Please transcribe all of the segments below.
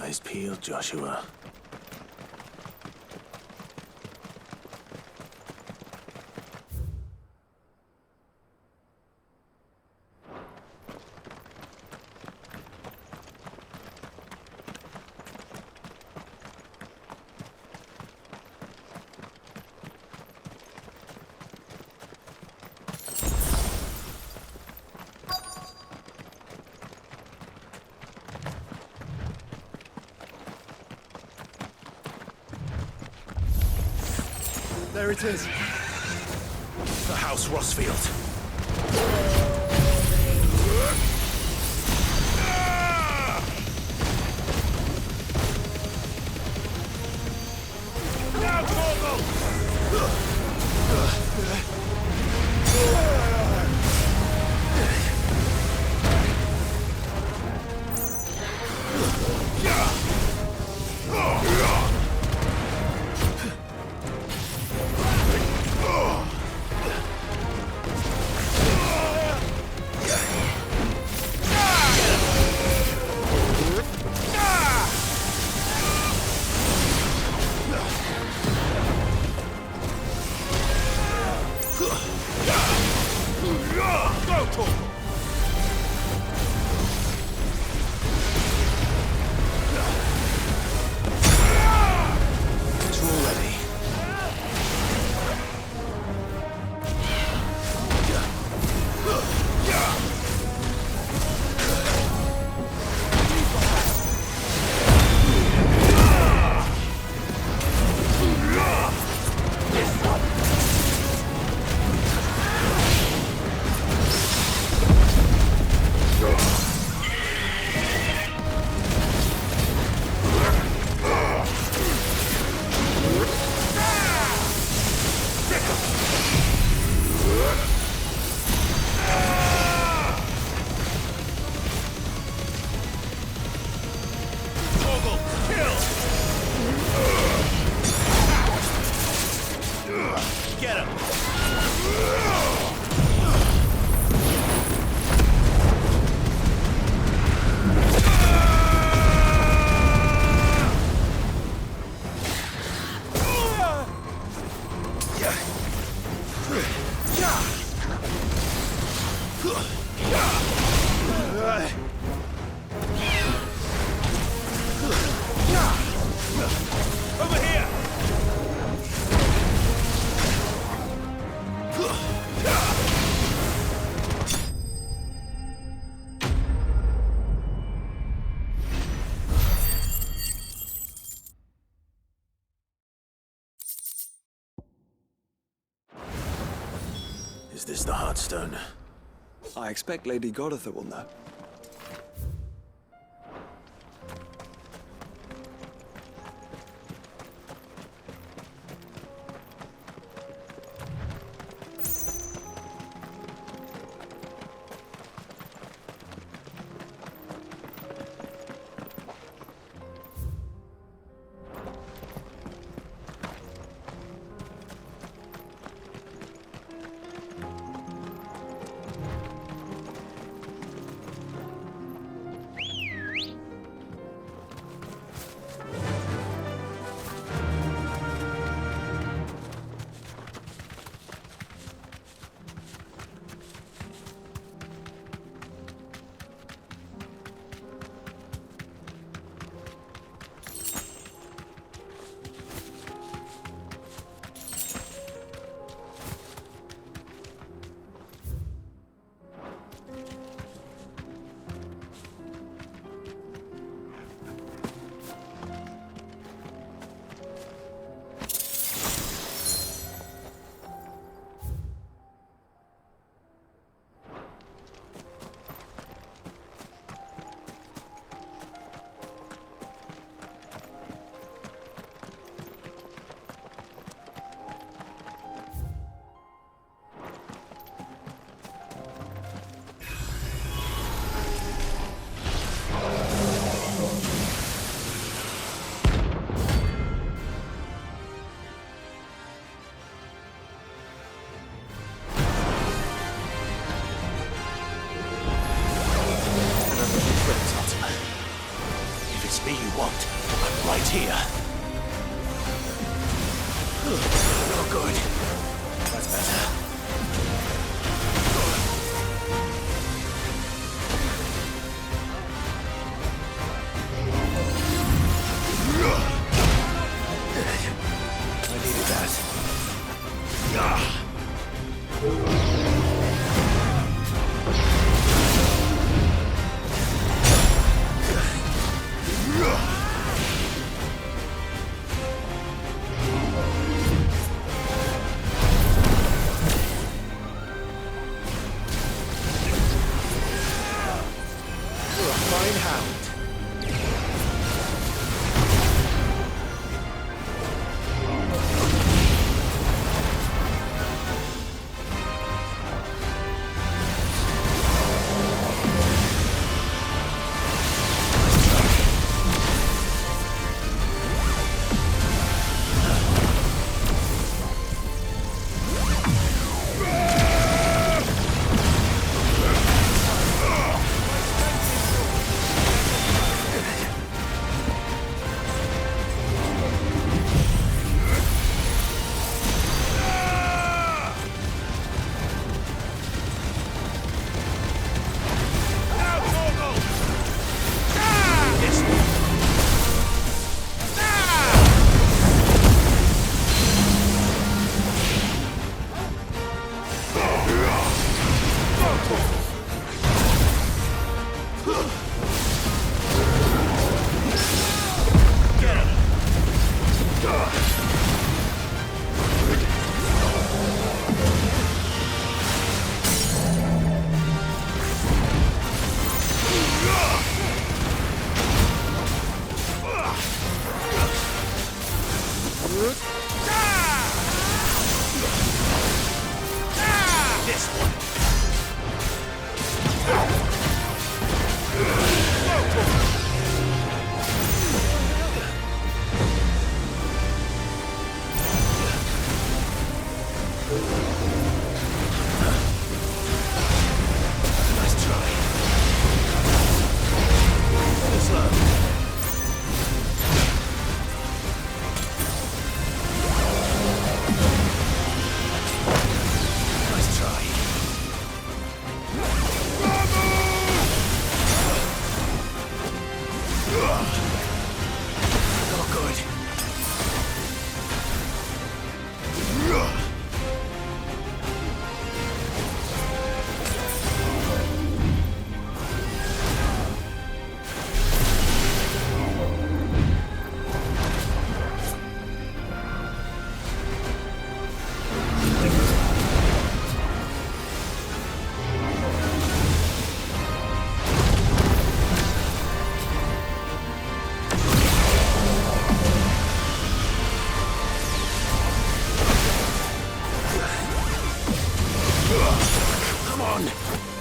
Eyes peeled, Joshua. There it is. The House Rossfield. Now, Torgal! Over here! Is this the Heartstone? I expect Lady Godotha will know. won't. I'm right here. Not good. That's better. I needed that. You're a fine hound.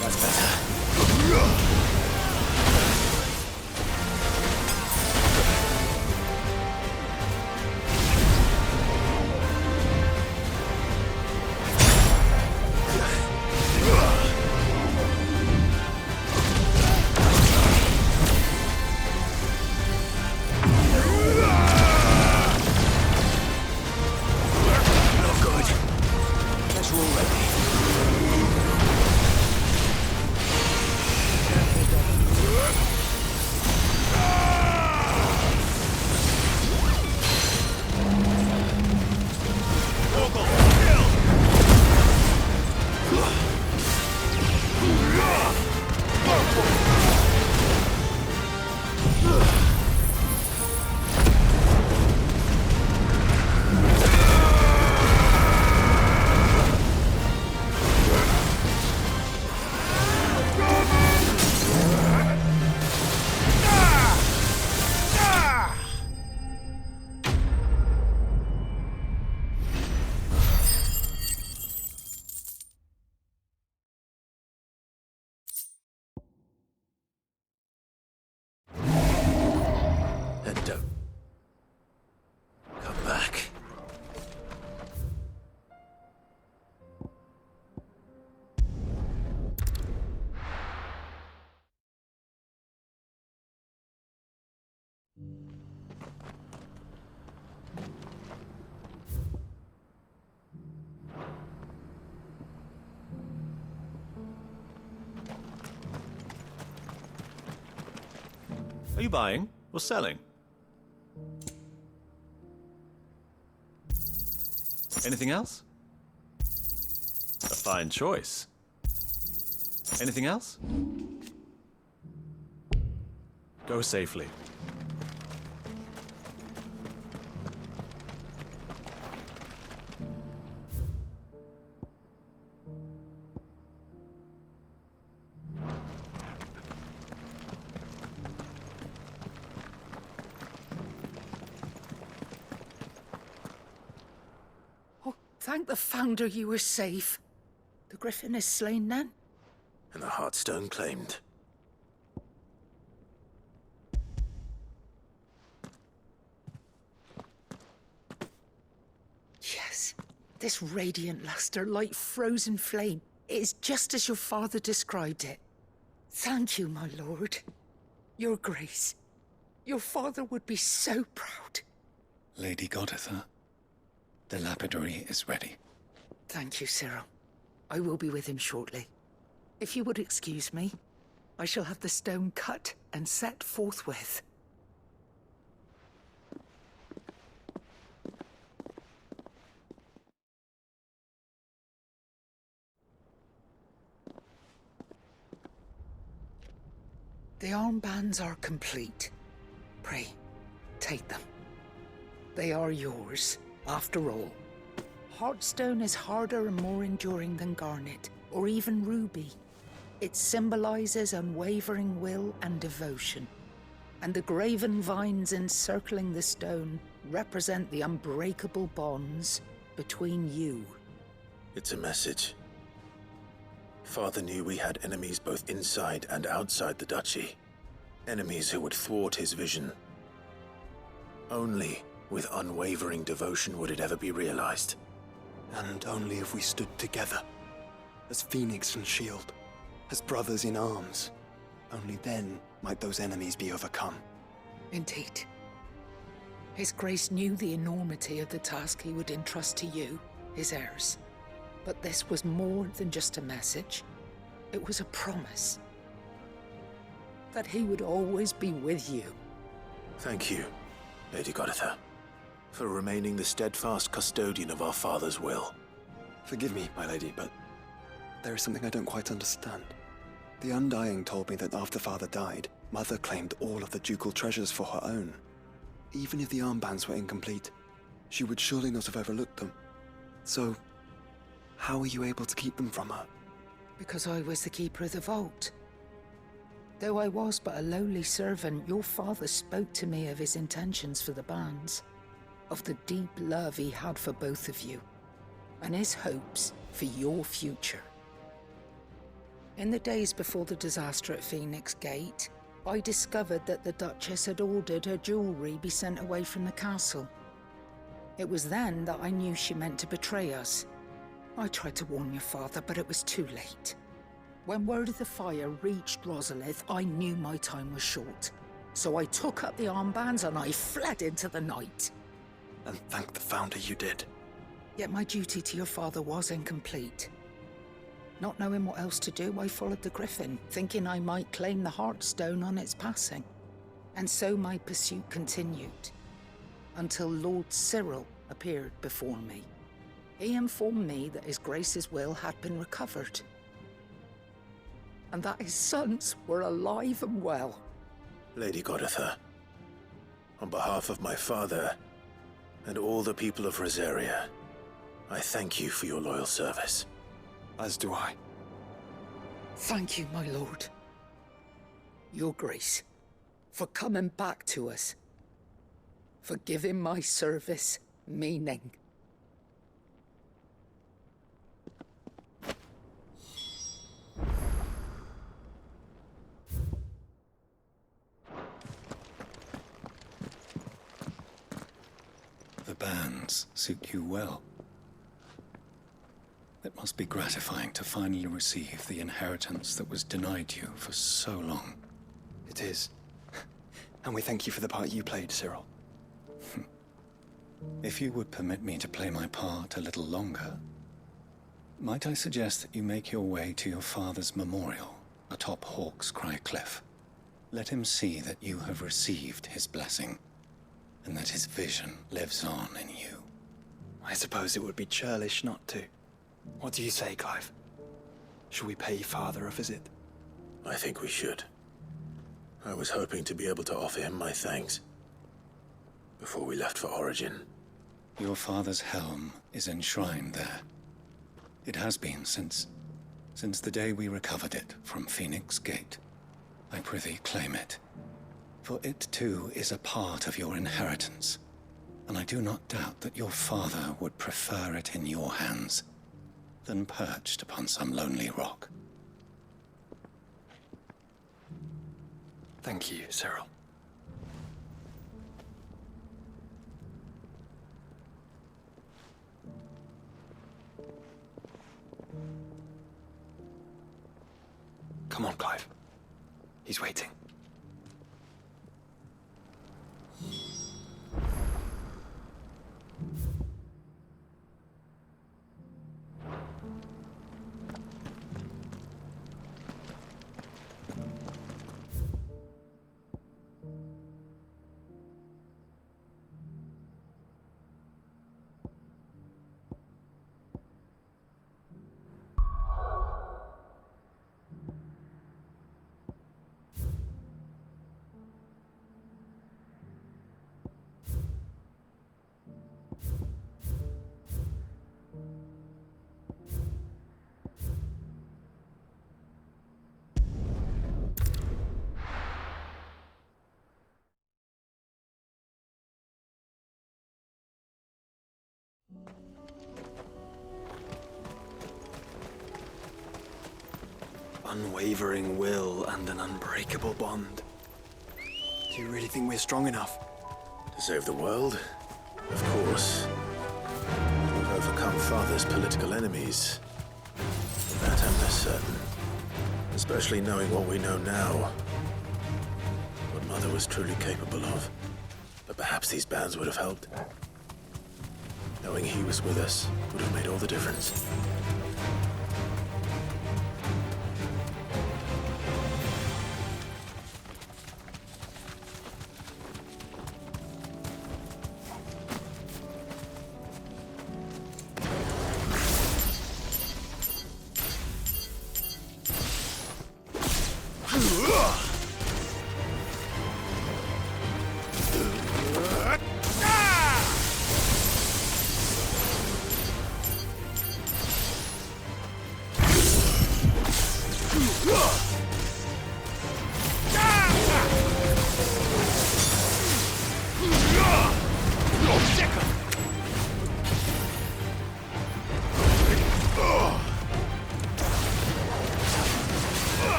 That's better. Are you buying or selling? Anything else? A fine choice. Anything else? Go safely. Thank the Founder you were safe. The Griffin is slain then? And the Heartstone claimed. Yes. This radiant luster, like frozen flame, is just as your father described it. Thank you, my lord. Your grace. Your father would be so proud. Lady Goditha, the lapidary is ready. Thank you, Cyril. I will be with him shortly. If you would excuse me, I shall have the stone cut and set forthwith. The armbands are complete. Pray, take them. They are yours, after all. Heartstone is harder and more enduring than garnet, or even ruby. It symbolizes unwavering will and devotion. And the graven vines encircling the stone represent the unbreakable bonds between you. It's a message. Father knew we had enemies both inside and outside the duchy. Enemies who would thwart his vision. Only with unwavering devotion would it ever be realized. And only if we stood together, as Phoenix and Shield, as brothers in arms, only then might those enemies be overcome. Indeed. His Grace knew the enormity of the task he would entrust to you, his heirs. But this was more than just a message. It was a promise. That he would always be with you. Thank you, Lady Goditha, for remaining the steadfast custodian of our father's will. Forgive me, my lady, but there is something I don't quite understand. The Undying told me that after Father died, Mother claimed all of the ducal treasures for her own. Even if the armbands were incomplete, she would surely not have overlooked them. So, how were you able to keep them from her? Because I was the keeper of the vault. Though I was but a lowly servant, your father spoke to me of his intentions for the bands, of the deep love he had for both of you, and his hopes for your future. In the days before the disaster at Phoenix Gate, I discovered that the Duchess had ordered her jewelry be sent away from the castle. It was then that I knew she meant to betray us. I tried to warn your father, but it was too late. When word of the fire reached Rosalith, I knew my time was short. So I took up the armbands and I fled into the night. And thank the Founder you did. Yet my duty to your father was incomplete. Not knowing what else to do, I followed the Griffin, thinking I might claim the Heartstone on its passing. And so my pursuit continued, until Lord Cyril appeared before me. He informed me that his Grace's will had been recovered, and that his sons were alive and well. Lady Goditha, on behalf of my father and all the people of Rosaria, I thank you for your loyal service. As do I. Thank you, my lord. Your Grace, for coming back to us, for giving my service meaning. The bands suit you well. It must be gratifying to finally receive the inheritance that was denied you for so long. It is. And we thank you for the part you played, Cyril. If you would permit me to play my part a little longer, might I suggest that you make your way to your father's memorial atop Hawk's Cry Cliff? Let him see that you have received his blessing, and that his vision lives on in you. I suppose it would be churlish not to. What do you say, Clive? Shall we pay Father a visit? I think we should. I was hoping to be able to offer him my thanks before we left for Origin. Your father's helm is enshrined there. It has been since the day we recovered it from Phoenix Gate. I prithee claim it, for it too is a part of your inheritance, and I do not doubt that your father would prefer it in your hands than perched upon some lonely rock. Thank you, Cyril. Come on, Clive. He's waiting. Unwavering will and an unbreakable bond. Do you really think we're strong enough? To save the world? Of course. We've overcome Father's political enemies. That I'm less certain. Especially knowing what we know now. What Mother was truly capable of. But perhaps these bands would have helped. Knowing he was with us would have made all the difference.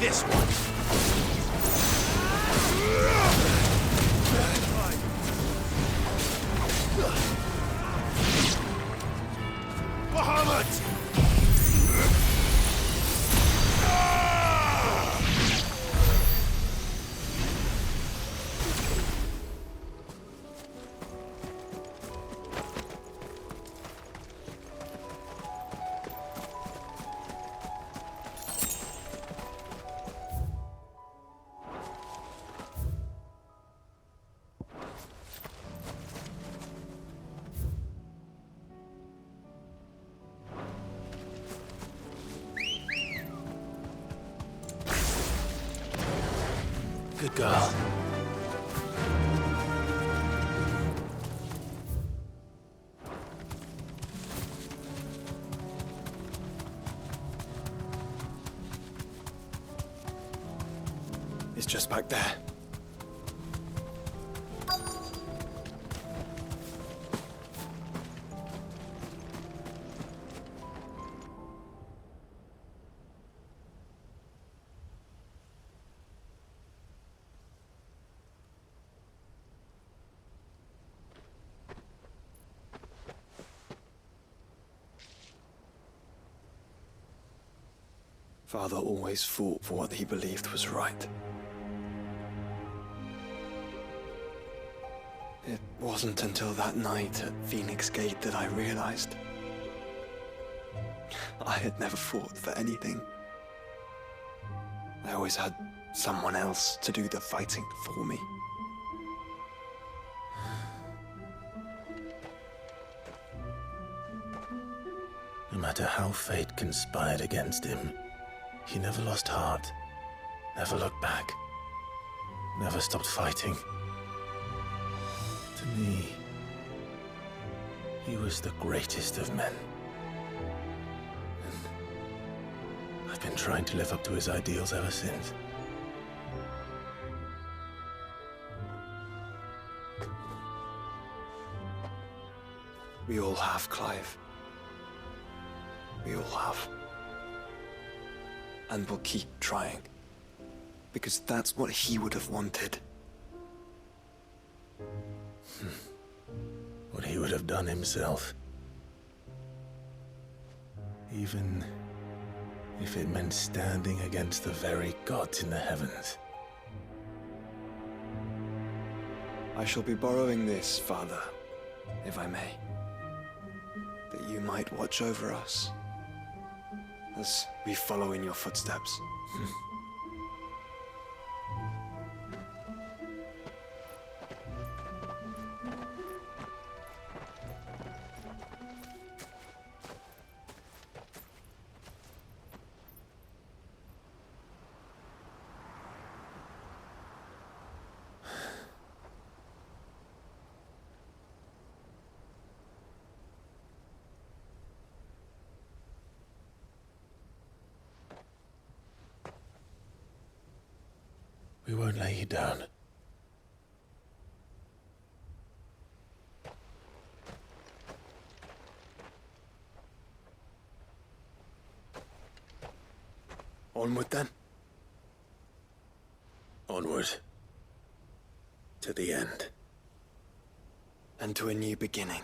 This one. Good girl. It's just back there. Father always fought for what he believed was right. It wasn't until that night at Phoenix Gate that I realized I had never fought for anything. I always had someone else to do the fighting for me. No matter how fate conspired against him, he never lost heart, never looked back, never stopped fighting. To me, he was the greatest of men. And I've been trying to live up to his ideals ever since. We all have, Clive. We all have. And we'll keep trying. Because that's what he would have wanted. What he would have done himself. Even if it meant standing against the very gods in the heavens. I shall be borrowing this, Father, if I may. That you might watch over us as we follow in your footsteps. We won't lay you down. Onward then. Onward. To the end. And to a new beginning.